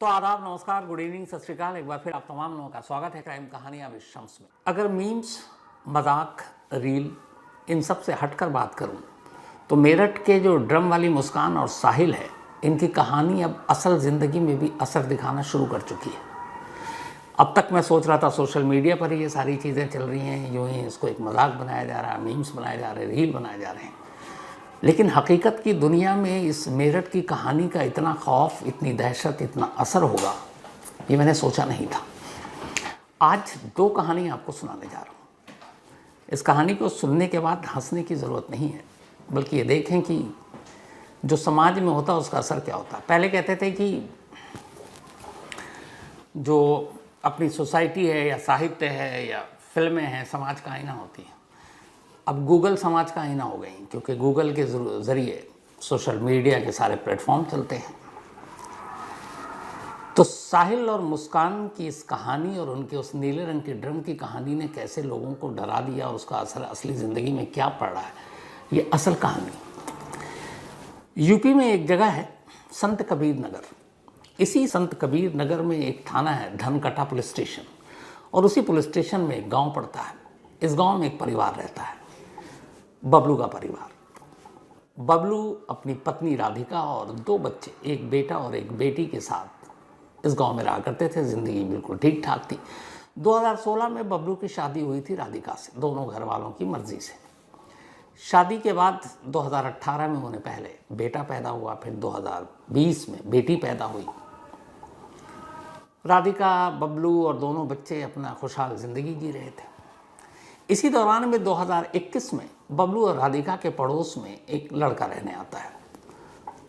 तो आदाब, नमस्कार, गुड इवनिंग, सत श्री अकाल। एक बार फिर आप तमाम लोगों का स्वागत है क्राइम कहानियां विद शम्स में। अगर मीम्स, मजाक, रील इन सब से हटकर बात करूं तो मेरठ के जो ड्रम वाली मुस्कान और साहिल है, इनकी कहानी अब असल ज़िंदगी में भी असर दिखाना शुरू कर चुकी है। अब तक मैं सोच रहा था सोशल मीडिया पर ही ये सारी चीज़ें चल रही हैं, यूँ ही इसको एक मजाक बनाया जा रहा है, मीम्स बनाए जा रहे हैं, रील बनाए जा रहे हैं। लेकिन हकीकत की दुनिया में इस मेरठ की कहानी का इतना खौफ, इतनी दहशत, इतना असर होगा, ये मैंने सोचा नहीं था। आज दो कहानी आपको सुनाने जा रहा हूँ। इस कहानी को सुनने के बाद हंसने की ज़रूरत नहीं है, बल्कि ये देखें कि जो समाज में होता है उसका असर क्या होता है। पहले कहते थे कि जो अपनी सोसाइटी है या साहित्य है या फिल्में हैं, समाज का आईना होती है। अब गूगल समाज का आईना हो गई, क्योंकि गूगल के ज़रिए सोशल मीडिया के सारे प्लेटफॉर्म चलते हैं। तो साहिल और मुस्कान की इस कहानी और उनके उस नीले रंग के ड्रम की कहानी ने कैसे लोगों को डरा दिया और उसका असर असली ज़िंदगी में क्या पड़ रहा है, ये असल कहानी। यूपी में एक जगह है संत कबीर नगर। इसी संत कबीर नगर में एक थाना है धनकटा पुलिस स्टेशन, और उसी पुलिस स्टेशन में एक गाँव पड़ता है। इस गाँव में एक परिवार रहता है, बबलू का परिवार। बबलू अपनी पत्नी राधिका और दो बच्चे, एक बेटा और एक बेटी के साथ इस गांव में रहा करते थे। ज़िंदगी बिल्कुल ठीक ठाक थी। 2016 में बबलू की शादी हुई थी राधिका से, दोनों घर वालों की मर्जी से। शादी के बाद 2018 में उन्हें पहले बेटा पैदा हुआ, फिर 2020 में बेटी पैदा हुई। राधिका, बबलू और दोनों बच्चे अपना खुशहाल ज़िंदगी जी रहे थे। इसी दौरान में 2021 में बबलू और राधिका के पड़ोस में एक लड़का रहने आता है।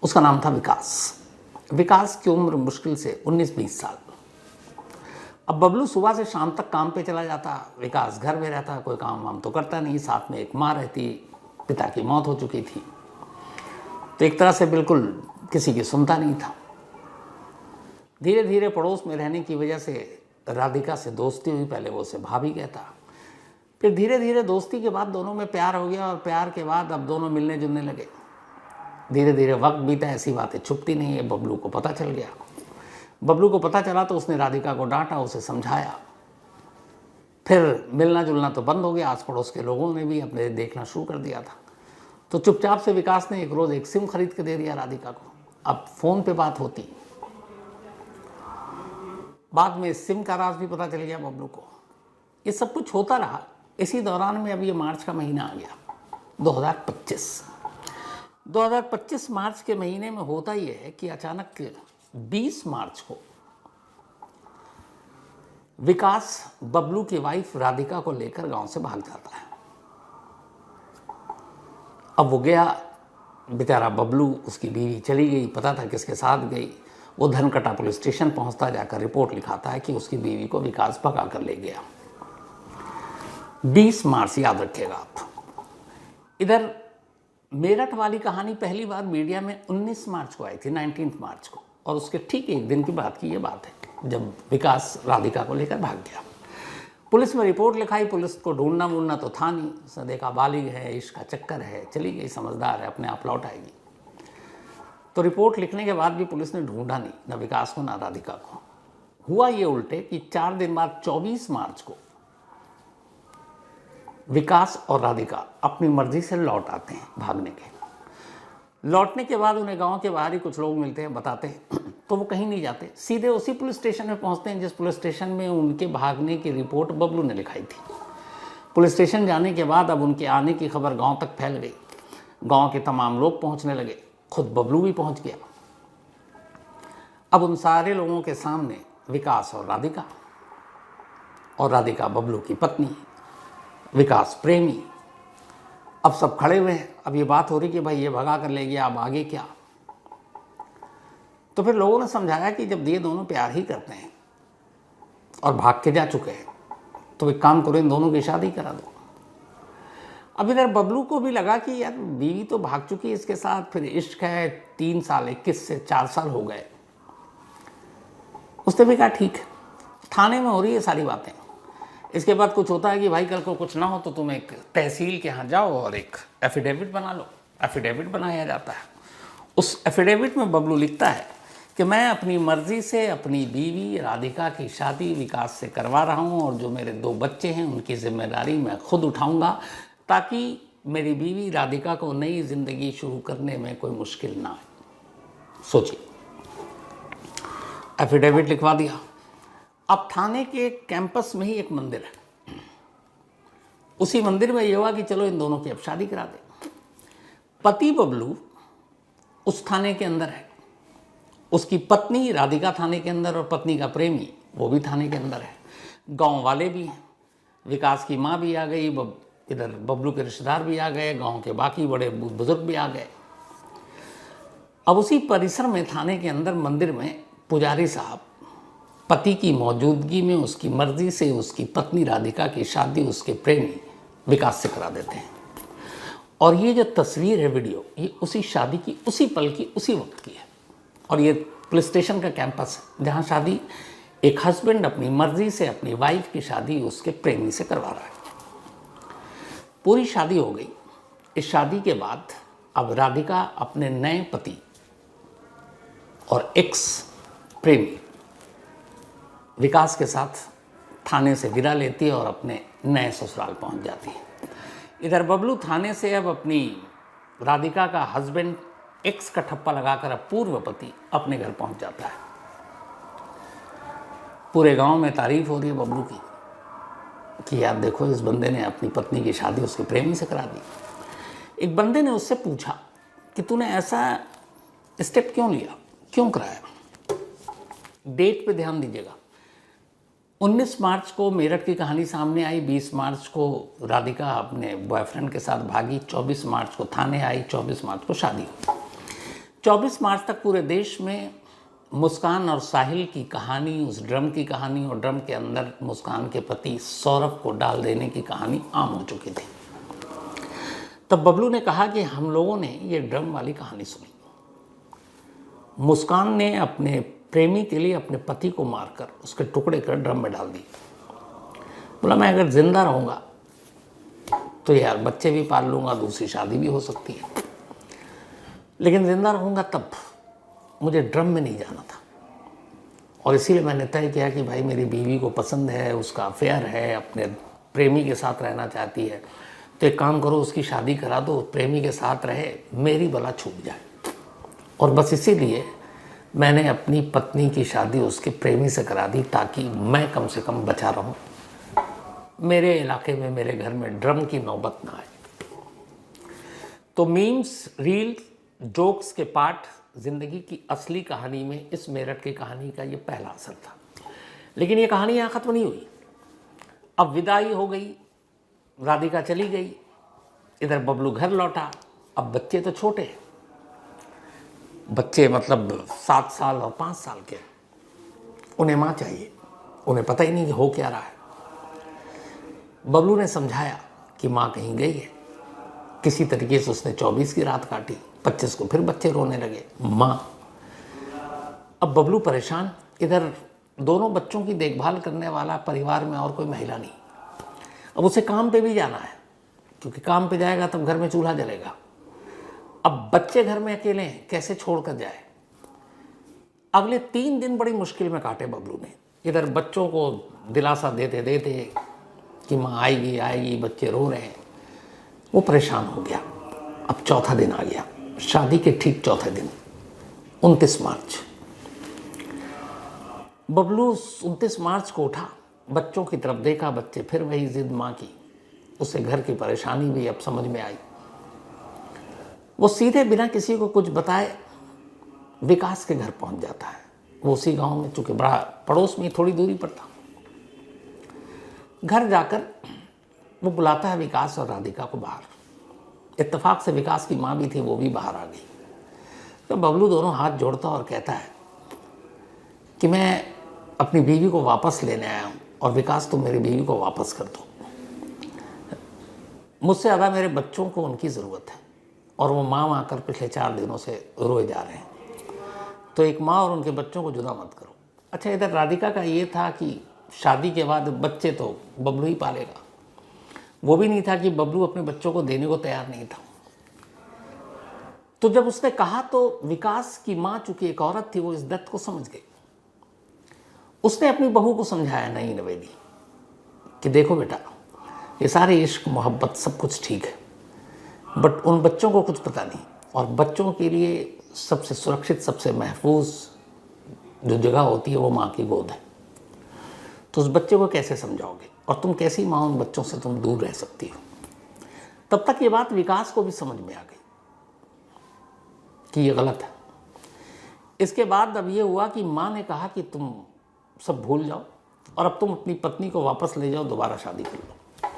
उसका नाम था विकास। विकास की उम्र मुश्किल से 19-20 साल। अब बबलू सुबह से शाम तक काम पे चला जाता, विकास घर में रहता, कोई काम वाम तो करता नहीं। साथ में एक माँ रहती, पिता की मौत हो चुकी थी, तो एक तरह से बिल्कुल किसी की सुनता नहीं था। धीरे धीरे पड़ोस में रहने की वजह से राधिका से दोस्ती हुई। पहले वो उसे भाभी कहता, फिर धीरे धीरे दोस्ती के बाद दोनों में प्यार हो गया, और प्यार के बाद अब दोनों मिलने जुलने लगे। धीरे धीरे वक्त बीता, ऐसी बातें छुपती नहीं है। बबलू को पता चल गया। बबलू को पता चला तो उसने राधिका को डांटा, उसे समझाया। फिर मिलना जुलना तो बंद हो गया। आस पड़ोस के लोगों ने भी अपने देखना शुरू कर दिया था। तो चुपचाप से विकास ने एक रोज़ एक सिम खरीद के दे दिया राधिका को। अब फ़ोन पे बात होती। बाद में सिम का राज भी पता चल गया बबलू को। ये सब कुछ होता रहा। इसी दौरान में अब ये मार्च का महीना आ गया, 2025 मार्च के महीने में होता ये है कि अचानक 20 मार्च को विकास बबलू की वाइफ राधिका को लेकर गांव से भाग जाता है। अब वो गया, बेचारा बबलू, उसकी बीवी चली गई, पता था किसके साथ गई। वो धनकटा पुलिस स्टेशन पहुंचता, जाकर रिपोर्ट लिखाता है कि उसकी बीवी को विकास भगा कर ले गया। 20 मार्च याद रखिएगा आप। इधर मेरठ वाली कहानी पहली बार मीडिया में 19 मार्च को आई थी, 19 मार्च को, और उसके ठीक एक दिन की बात की ये बात है, जब विकास राधिका को लेकर भाग गया। पुलिस में रिपोर्ट लिखाई। पुलिस को ढूंढना वूढना तो था नहीं, उसने देखा बालिग है, इश्क का चक्कर है, चली गई, समझदार है, अपने आप लौट आएगी। तो रिपोर्ट लिखने के बाद भी पुलिस ने ढूंढा नहीं, न विकास को न राधिका को। हुआ ये उल्टे कि 4 दिन बाद 24 मार्च को विकास और राधिका अपनी मर्जी से लौट आते हैं भागने के। लौटने के बाद उन्हें गांव के बाहर ही कुछ लोग मिलते हैं, बताते हैं, तो वो कहीं नहीं जाते, सीधे उसी पुलिस स्टेशन में पहुंचते हैं जिस पुलिस स्टेशन में उनके भागने की रिपोर्ट बबलू ने लिखाई थी। पुलिस स्टेशन जाने के बाद अब उनके आने की खबर गांव तक फैल गई। गांव के तमाम लोग पहुंचने लगे, खुद बबलू भी पहुंच गया। अब उन सारे लोगों के सामने विकास और राधिका बबलू की पत्नी, विकास प्रेमी, अब सब खड़े हुए हैं। अब ये बात हो रही कि भाई ये भगा कर ले गया, अब आगे क्या। तो फिर लोगों ने समझाया कि जब ये दोनों प्यार ही करते हैं और भाग के जा चुके हैं, तो एक काम करो, इन दोनों की शादी करा दो। अब इधर बबलू को भी लगा कि यार बीवी तो भाग चुकी है इसके साथ, फिर इश्क है, 3 साल, 21 से 4 साल हो गए। उसने भी कहा ठीक है। थाने में हो रही है सारी बातें। इसके बाद कुछ होता है कि भाई कल को कुछ ना हो तो तुम एक तहसील के यहाँ जाओ और एक एफिडेविट बना लो। एफिडेविट बनाया जाता है। उस एफिडेविट में बबलू लिखता है कि मैं अपनी मर्जी से अपनी बीवी राधिका की शादी विकास से करवा रहा हूं और जो मेरे 2 बच्चे हैं उनकी जिम्मेदारी मैं खुद उठाऊंगा, ताकि मेरी बीवी राधिका को नई जिंदगी शुरू करने में कोई मुश्किल ना आए। सोचिए, एफिडेविट लिखवा दिया। अब थाने के कैंपस में ही एक मंदिर है, उसी मंदिर में ये हुआ कि चलो इन दोनों की अब शादी करा दे। पति बबलू उस थाने के अंदर है, उसकी पत्नी राधिका थाने के अंदर और पत्नी का प्रेमी वो भी थाने के अंदर है। गांव वाले भी हैं, विकास की माँ भी आ गई, इधर बबलू के रिश्तेदार भी आ गए, गांव के बाकी बड़े बुजुर्ग भी आ गए। अब उसी परिसर में थाने के अंदर मंदिर में पुजारी साहब पति की मौजूदगी में उसकी मर्जी से उसकी पत्नी राधिका की शादी उसके प्रेमी विकास से करा देते हैं। और ये जो तस्वीर है, वीडियो, ये उसी शादी की, उसी पल की, उसी वक्त की है। और ये पुलिस स्टेशन का कैंपस है जहाँ शादी एक हस्बैंड अपनी मर्जी से अपनी वाइफ की शादी उसके प्रेमी से करवा रहा है। पूरी शादी हो गई। इस शादी के बाद अब राधिका अपने नए पति और एक्स प्रेमी विकास के साथ थाने से विदा लेती है और अपने नए ससुराल पहुंच जाती है। इधर बबलू थाने से अब अपनी राधिका का हस्बैंड एक्स का ठप्पा लगाकर अब पूर्व पति अपने घर पहुंच जाता है। पूरे गांव में तारीफ हो रही है बबलू की कि यार देखो, इस बंदे ने अपनी पत्नी की शादी उसके प्रेमी से करा दी। एक बंदे ने उससे पूछा कि तूने ऐसा स्टेप क्यों लिया, क्यों कराया? डेट पे ध्यान दीजिएगा। 19 मार्च को मेरठ की कहानी सामने आई, 20 मार्च को राधिका अपने बॉयफ्रेंड के साथ भागी, 24 मार्च को थाने आई, 24 मार्च को शादी हुई। 24 मार्च तक पूरे देश में मुस्कान और साहिल की कहानी, उस ड्रम की कहानी और ड्रम के अंदर मुस्कान के पति सौरभ को डाल देने की कहानी आम हो चुकी थी। तब बबलू ने कहा कि हम लोगों ने ये ड्रम वाली कहानी सुनी। मुस्कान ने अपने प्रेमी के लिए अपने पति को मारकर उसके टुकड़े कर ड्रम में डाल दिए। बोला मैं अगर जिंदा रहूँगा तो यार बच्चे भी पाल लूँगा, दूसरी शादी भी हो सकती है, लेकिन जिंदा रहूँगा तब मुझे ड्रम में नहीं जाना था। और इसीलिए मैंने तय किया कि भाई मेरी बीवी को पसंद है, उसका अफेयर है, अपने प्रेमी के साथ रहना चाहती है, तो एक काम करो उसकी शादी करा दो, प्रेमी के साथ रहे, मेरी बला छूट जाए। और बस इसीलिए मैंने अपनी पत्नी की शादी उसके प्रेमी से करा दी ताकि मैं कम से कम बचा रहूं, मेरे इलाके में, मेरे घर में ड्रम की नौबत ना आए। तो मीम्स, रील, जोक्स के पार्ट जिंदगी की असली कहानी में इस मेरठ की कहानी का ये पहला असर था। लेकिन ये कहानी यहाँ ख़त्म नहीं हुई। अब विदाई हो गई, राधिका चली गई, इधर बबलू घर लौटा। अब बच्चे तो छोटे, बच्चे मतलब 7 साल और 5 साल के, उन्हें माँ चाहिए, उन्हें पता ही नहीं कि हो क्या रहा है। बबलू ने समझाया कि माँ कहीं गई है। किसी तरीके से उसने 24 की रात काटी, 25 को फिर बच्चे रोने लगे, माँ। अब बबलू परेशान, इधर दोनों बच्चों की देखभाल करने वाला परिवार में और कोई महिला नहीं। अब उसे काम पे भी जाना है, क्योंकि काम पे जाएगा तब घर में चूल्हा जलेगा। अब बच्चे घर में अकेले हैं, कैसे छोड़कर जाए? अगले 3 दिन बड़ी मुश्किल में काटे बबलू ने। इधर बच्चों को दिलासा देते देते कि माँ आएगी आएगी, बच्चे रो रहे हैं, वो परेशान हो गया। अब चौथा दिन आ गया, शादी के ठीक चौथे दिन, 29 मार्च। बबलू 29 मार्च को उठा, बच्चों की तरफ देखा, बच्चे फिर वही जिद माँ की। उसे घर की परेशानी भी अब समझ में आई। वो सीधे बिना किसी को कुछ बताए विकास के घर पहुंच जाता है। वो उसी गांव में, चूंकि बड़ा पड़ोस में थोड़ी दूरी पर था। घर जाकर वो बुलाता है विकास और राधिका को बाहर। इत्तेफाक से विकास की माँ भी थी, वो भी बाहर आ गई। तो बबलू दोनों हाथ जोड़ता और कहता है कि मैं अपनी बीवी को वापस लेने आया हूँ और विकास तुम मेरी बीवी को वापस कर दो। मुझसे ज़्यादा मेरे बच्चों को उनकी ज़रूरत है और वो माँ आकर पिछले 4 दिनों से रोए जा रहे हैं। तो एक माँ और उनके बच्चों को जुदा मत करो। अच्छा, इधर राधिका का ये था कि शादी के बाद बच्चे तो बबलू ही पालेगा। वो भी नहीं था कि बबलू अपने बच्चों को देने को तैयार नहीं था। तो जब उसने कहा तो विकास की माँ चूंकि एक औरत थी, वो इस दर्द को समझ गई। उसने अपनी बहू को समझाया, नहीं नवेदी, कि देखो बेटा, ये सारे इश्क मोहब्बत सब कुछ ठीक है, बट उन बच्चों को कुछ पता नहीं, और बच्चों के लिए सबसे सुरक्षित, सबसे महफूज जो जगह होती है वो माँ की गोद है। तो उस बच्चे को कैसे समझाओगे, और तुम कैसी माँ उन बच्चों से तुम दूर रह सकती हो। तब तक ये बात विकास को भी समझ में आ गई कि ये गलत है। इसके बाद अब ये हुआ कि माँ ने कहा कि तुम सब भूल जाओ और अब तुम अपनी पत्नी को वापस ले जाओ, दोबारा शादी कर लो।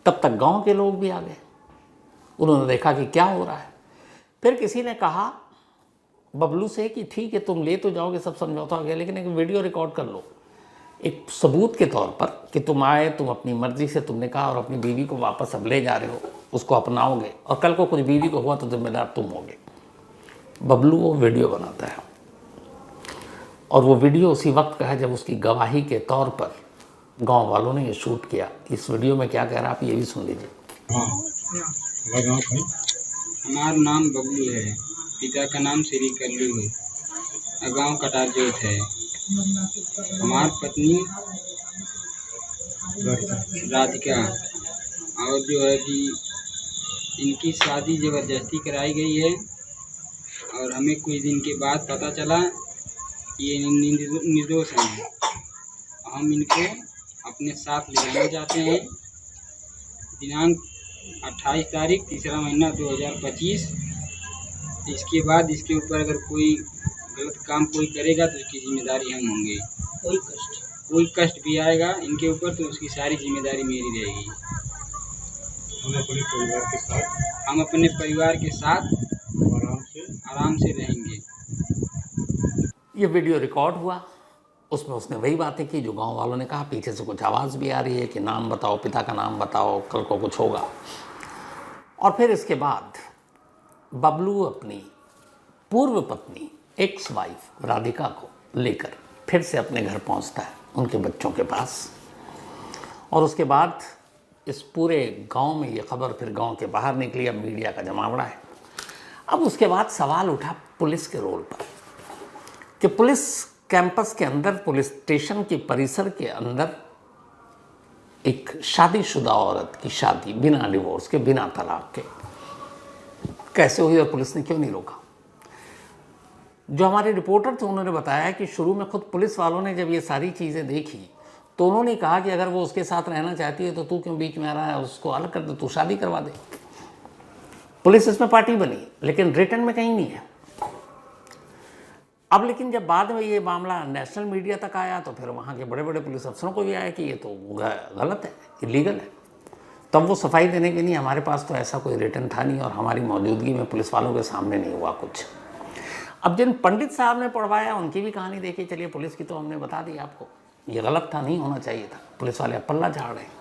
तब तक गांव के लोग भी आ गए, उन्होंने देखा कि क्या हो रहा है। फिर किसी ने कहा बबलू से कि ठीक है, तुम ले तो जाओगे, सब समझौता हो गया, लेकिन एक वीडियो रिकॉर्ड कर लो, एक सबूत के तौर पर कि तुम आए, तुम अपनी मर्जी से तुमने कहा और अपनी बीवी को वापस अब ले जा रहे हो, उसको अपनाओगे, और कल को कुछ बीवी को हुआ तो जिम्मेदार तुम होगे। बबलू वो वीडियो बनाता है, और वो वीडियो उसी वक्त का है जब उसकी गवाही के तौर पर गांव वालों ने ये शूट किया। इस वीडियो में क्या कह रहा है आप ये भी सुन लीजिए। हमारा नाम बबलू है, पिता का नाम श्री कल्लू है, गाँव कटारजोत है। हमारी पत्नी राधिका, और जो है कि इनकी शादी ज़बरदस्ती कराई गई है, और हमें कुछ दिन के बाद पता चला कि ये निर्दोष हैं। हम इनको अपने साथ ले जाना चाहते हैं। दिनांक 28 तारीख 3रा महीना 2025। इसके बाद इसके ऊपर अगर कोई गलत काम कोई करेगा तो उसकी जिम्मेदारी हम होंगे। कोई कष्ट भी आएगा इनके ऊपर तो उसकी सारी जिम्मेदारी मेरी रहेगी। हम अपने परिवार के साथ आराम से रहेंगे। ये वीडियो रिकॉर्ड हुआ, उसमें उसने वही बातें की जो गांव वालों ने कहा। पीछे से कुछ आवाज़ भी आ रही है कि नाम बताओ, पिता का नाम बताओ, कल को कुछ होगा। और फिर इसके बाद बबलू अपनी पूर्व पत्नी एक्स वाइफ राधिका को लेकर फिर से अपने घर पहुंचता है, उनके बच्चों के पास। और उसके बाद इस पूरे गांव में ये खबर फिर गांव के बाहर निकली। अब मीडिया का जमावड़ा है। अब उसके बाद सवाल उठा पुलिस के रोल पर कि पुलिस कैंपस के अंदर, पुलिस स्टेशन के परिसर के अंदर एक शादीशुदा औरत की शादी बिना डिवोर्स के, बिना तलाक के कैसे हुई और पुलिस ने क्यों नहीं रोका। जो हमारे रिपोर्टर थे उन्होंने बताया कि शुरू में खुद पुलिस वालों ने जब ये सारी चीज़ें देखी तो उन्होंने कहा कि अगर वो उसके साथ रहना चाहती है तो तू क्यों बीच में आ रहा है, उसको अलग कर दे, तू शादी करवा दे। पुलिस इसमें पार्टी बनी, लेकिन रिटर्न में कहीं नहीं है। अब लेकिन जब बाद में ये मामला नेशनल मीडिया तक आया तो फिर वहाँ के बड़े बड़े पुलिस अफसरों को भी आया कि ये तो गलत है, इलीगल है। तब वो सफाई देने के नहीं, हमारे पास तो ऐसा कोई रिटर्न था नहीं और हमारी मौजूदगी में पुलिस वालों के सामने नहीं हुआ कुछ। अब जिन पंडित साहब ने पढ़वाया उनकी भी कहानी देखी। चलिए, पुलिस की तो हमने बता दी आपको, ये गलत था, नहीं होना चाहिए था। पुलिस वाले अब पल्ला झाड़ रहे हैं।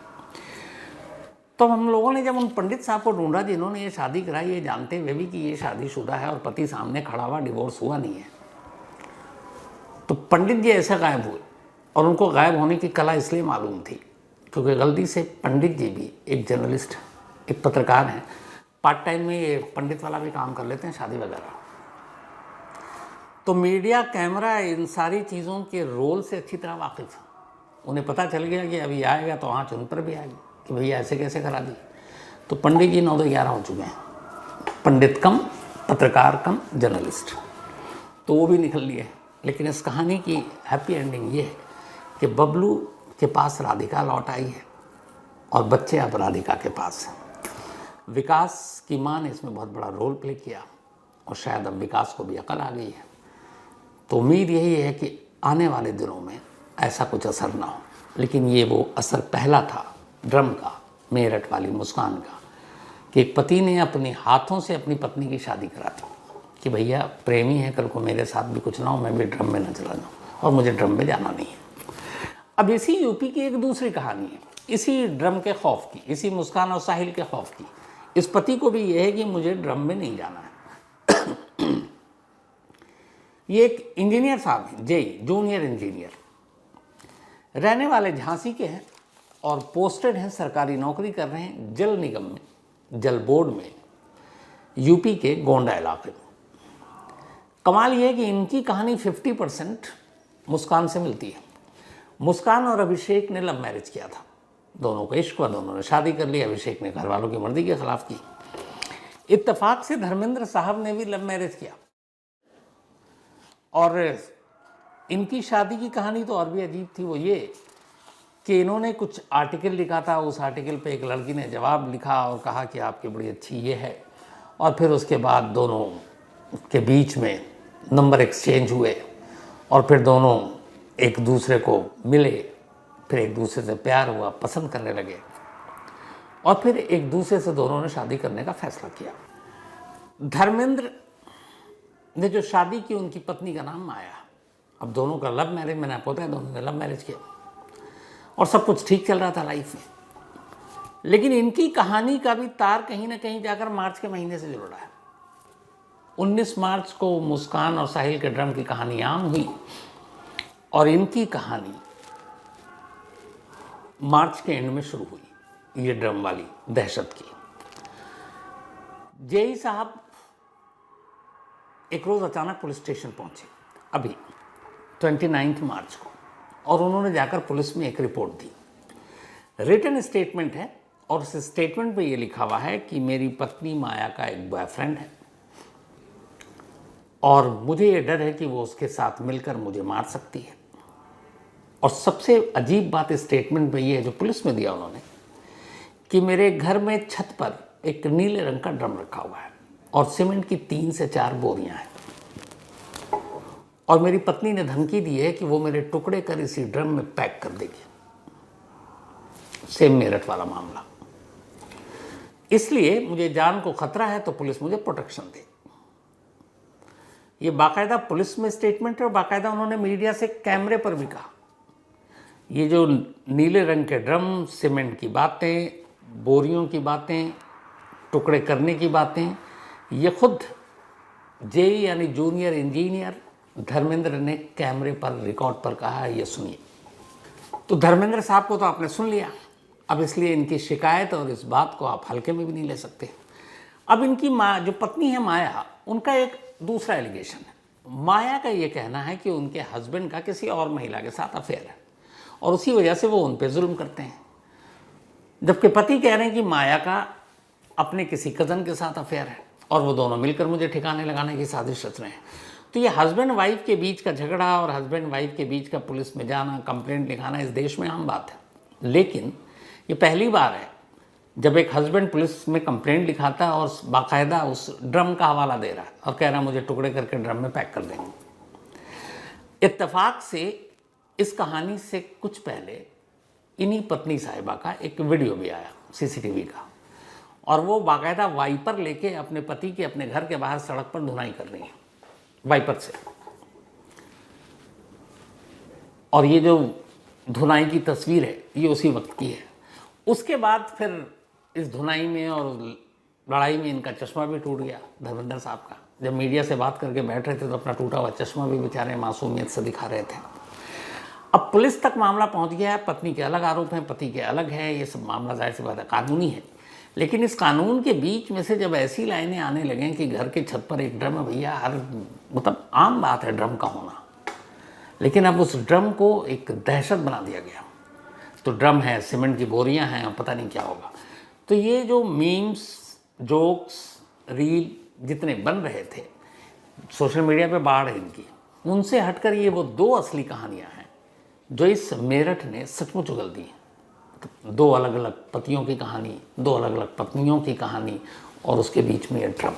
तो हम लोगों ने जब उन पंडित साहब को ढूंढा जिन्होंने ये शादी कराई, ये जानते हुए भी कि ये शादीशुदा है और पति सामने खड़ा हुआ, डिवोर्स हुआ नहीं है, तो पंडित जी ऐसे गायब हुए। और उनको गायब होने की कला इसलिए मालूम थी क्योंकि गलती से पंडित जी भी एक जर्नलिस्ट, एक पत्रकार हैं, पार्ट टाइम में ये पंडित वाला भी काम कर लेते हैं, शादी वगैरह। तो मीडिया, कैमरा, इन सारी चीज़ों के रोल से अच्छी तरह वाकिफ़ है। उन्हें पता चल गया कि अभी आएगा तो आँच उन पर भी आएगी कि भैया ऐसे कैसे करा दी। तो पंडित जी 9 से 11 हो चुके हैं, पंडित कम पत्रकार कम जर्नलिस्ट, तो वो भी निकल लिए। लेकिन इस कहानी की हैप्पी एंडिंग ये है कि बबलू के पास राधिका लौट आई है और बच्चे अब राधिका के पास हैं। विकास की माँ ने इसमें बहुत बड़ा रोल प्ले किया और शायद अब विकास को भी अकल आ गई है। तो उम्मीद यही है कि आने वाले दिनों में ऐसा कुछ असर ना हो। लेकिन ये वो असर पहला था ड्रम का, मेरठ वाली मुस्कान का, कि एक पति ने अपने हाथों से अपनी पत्नी की शादी करा दी कि भैया प्रेमी है, कल को मेरे साथ भी कुछ ना हो, मैं भी ड्रम में न चला जाऊँ और मुझे ड्रम में जाना नहीं है। अब इसी यूपी की एक दूसरी कहानी है, इसी ड्रम के खौफ की, इसी मुस्कान और साहिल के खौफ की। इस पति को भी यह है कि मुझे ड्रम में नहीं जाना है। ये एक इंजीनियर साहब हैं, जेई जूनियर इंजीनियर, रहने वाले झांसी के हैं और पोस्टेड हैं, सरकारी नौकरी कर रहे हैं जल निगम में, जल बोर्ड में, यूपी के गोंडा इलाके में। कमाल ये है कि इनकी कहानी 50% मुस्कान से मिलती है। मुस्कान और अभिषेक ने लव मैरिज किया था, दोनों को इश्क हुआ, दोनों ने शादी कर ली। अभिषेक ने घर वालों की मर्जी के खिलाफ की। इत्तेफाक से धर्मेंद्र साहब ने भी लव मैरिज किया और इनकी शादी की कहानी तो और भी अजीब थी। वो ये कि इन्होंने कुछ आर्टिकल लिखा था, उस आर्टिकल पे एक लड़की ने जवाब लिखा और कहा कि आपकी बड़ी अच्छी ये है, और फिर उसके बाद दोनों के बीच में नंबर एक्सचेंज हुए और फिर दोनों एक दूसरे को मिले, फिर एक दूसरे से प्यार हुआ, पसंद करने लगे और फिर एक दूसरे से दोनों ने शादी करने का फैसला किया। धर्मेंद्र ने जो शादी की उनकी पत्नी का नाम माया। अब दोनों का लव मैरिज, मैंने आपको बताया दोनों ने लव मैरिज किया और सब कुछ ठीक चल रहा था लाइफ में। लेकिन इनकी कहानी का भी तार कहीं ना कहीं जाकर मार्च के महीने से जुड़ रहा है। 19 मार्च को मुस्कान और साहिल के ड्रम की कहानी आम हुई और इनकी कहानी मार्च के एंड में शुरू हुई, ये ड्रम वाली दहशत की। जेई साहब एक रोज अचानक पुलिस स्टेशन पहुंचे, अभी 29 मार्च को, और उन्होंने जाकर पुलिस में एक रिपोर्ट दी। रिटन स्टेटमेंट है और उस स्टेटमेंट पे ये लिखा हुआ है कि मेरी पत्नी माया का एक बॉयफ्रेंड है और मुझे ये डर है कि वो उसके साथ मिलकर मुझे मार सकती है। और सबसे अजीब बात इस स्टेटमेंट पे ये है जो पुलिस में दिया उन्होंने, कि मेरे घर में छत पर एक नीले रंग का ड्रम रखा हुआ है और सीमेंट की 3 से 4 बोरियां हैं और मेरी पत्नी ने धमकी दी है कि वो मेरे टुकड़े कर इसी ड्रम में पैक कर देगी। सेम मेरठ वाला मामला। इसलिए मुझे जान को खतरा है तो पुलिस मुझे प्रोटेक्शन दे। ये बाकायदा पुलिस में स्टेटमेंट है और बाकायदा उन्होंने मीडिया से कैमरे पर भी कहा। ये जो नीले रंग के ड्रम, सीमेंट की बातें, बोरियों की बातें, टुकड़े करने की बातें, ये खुद जेई यानी जूनियर इंजीनियर धर्मेंद्र ने कैमरे पर रिकॉर्ड पर कहा है। ये सुनिए। तो धर्मेंद्र साहब को तो आपने सुन लिया, अब इसलिए इनकी शिकायत और इस बात को आप हल्के में भी नहीं ले सकते। अब इनकी माँ जो पत्नी है माया, उनका एक दूसरा एलिगेशन है। माया का ये कहना है कि उनके हस्बैंड का किसी और महिला के साथ अफेयर है और उसी वजह से वो उन पर जुल्म करते हैं, जबकि पति कह रहे हैं कि माया का अपने किसी कज़न के साथ अफेयर है और वो दोनों मिलकर मुझे ठिकाने लगाने की साजिश रच रहे हैं। तो ये हस्बैंड वाइफ के बीच का झगड़ा और हस्बैंड वाइफ के बीच का पुलिस में जाना, कंप्लेंट लिखाना इस देश में आम बात है। लेकिन ये पहली बार है जब एक हस्बैंड पुलिस में कंप्लेंट लिखाता है और बाकायदा उस ड्रम का हवाला दे रहा है और कह रहा है मुझे टुकड़े करके ड्रम में पैक कर देंगे। इत्तेफाक से इस कहानी से कुछ पहले इन्हीं पत्नी साहिबा का एक वीडियो भी आया सीसीटीवी का, और वो बाकायदा वाइपर लेके अपने पति के अपने घर के बाहर सड़क पर धुनाई कर रही है वाइपर से। और ये जो धुनाई की तस्वीर है ये उसी वक्त की है। उसके बाद फिर इस धुनाई में और लड़ाई में इनका चश्मा भी टूट गया धर्मेंद्र साहब का। जब मीडिया से बात करके बैठ रहे थे तो अपना टूटा हुआ चश्मा भी बेचारे मासूमियत से दिखा रहे थे। अब पुलिस तक मामला पहुंच गया है, पत्नी के अलग आरोप हैं, पति के अलग है, ये सब मामला जाहिर सी बात है कानूनी है। लेकिन इस कानून के बीच में से जब ऐसी लाइनें आने लगें कि घर के छत पर एक ड्रम है, भैया हर मतलब आम बात है ड्रम का होना, लेकिन अब उस ड्रम को एक दहशत बना दिया गया। तो ड्रम है, सीमेंट की बोरियां हैं और पता नहीं क्या होगा। तो ये जो मीम्स, जोक्स, रील जितने बन रहे थे सोशल मीडिया पे बाढ़ है इनकी, उनसे हटकर ये वो 2 असली कहानियां हैं जो इस मेरठ ने सचमुच उगल दी। 2 अलग अलग पतियों की कहानी, 2 अलग अलग पत्नियों की कहानी और उसके बीच में ये ड्रम।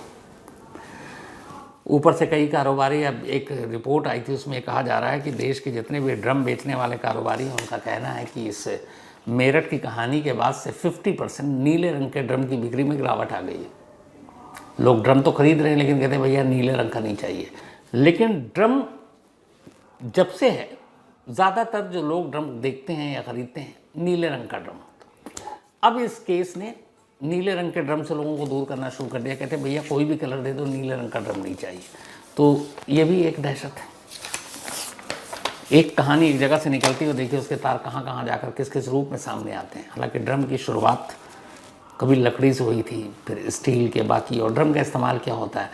ऊपर से कई कारोबारी, अब एक रिपोर्ट आई थी उसमें कहा जा रहा है कि देश के जितने भी ड्रम बेचने वाले कारोबारी हैं उनका कहना है कि इस मेरठ की कहानी के बाद से 50% नीले रंग के ड्रम की बिक्री में गिरावट आ गई है। लोग ड्रम तो खरीद रहे हैं लेकिन कहते हैं भैया नीले रंग का नहीं चाहिए। लेकिन ड्रम जब से है, ज़्यादातर जो लोग ड्रम देखते हैं या ख़रीदते हैं नीले रंग का ड्रम। अब इस केस ने नीले रंग के ड्रम से लोगों को दूर करना शुरू कर दिया। कहते हैं भैया कोई भी कलर दे दो, नीले रंग का ड्रम नहीं चाहिए। तो ये भी एक दहशत है। एक कहानी एक जगह से निकलती है, देखिए उसके तार कहाँ कहाँ जाकर किस किस रूप में सामने आते हैं। हालांकि ड्रम की शुरुआत कभी लकड़ी से हुई थी, फिर स्टील के बाकी। और ड्रम का इस्तेमाल क्या होता है,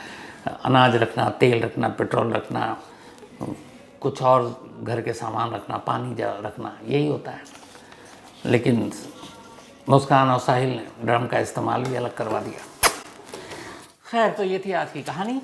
अनाज रखना, तेल रखना, पेट्रोल रखना, कुछ और घर के सामान रखना, पानी रखना, यही होता है। लेकिन मुस्कान और साहिल ने ड्रम का इस्तेमाल भी अलग करवा दिया। खैर, तो ये थी आज की कहानी।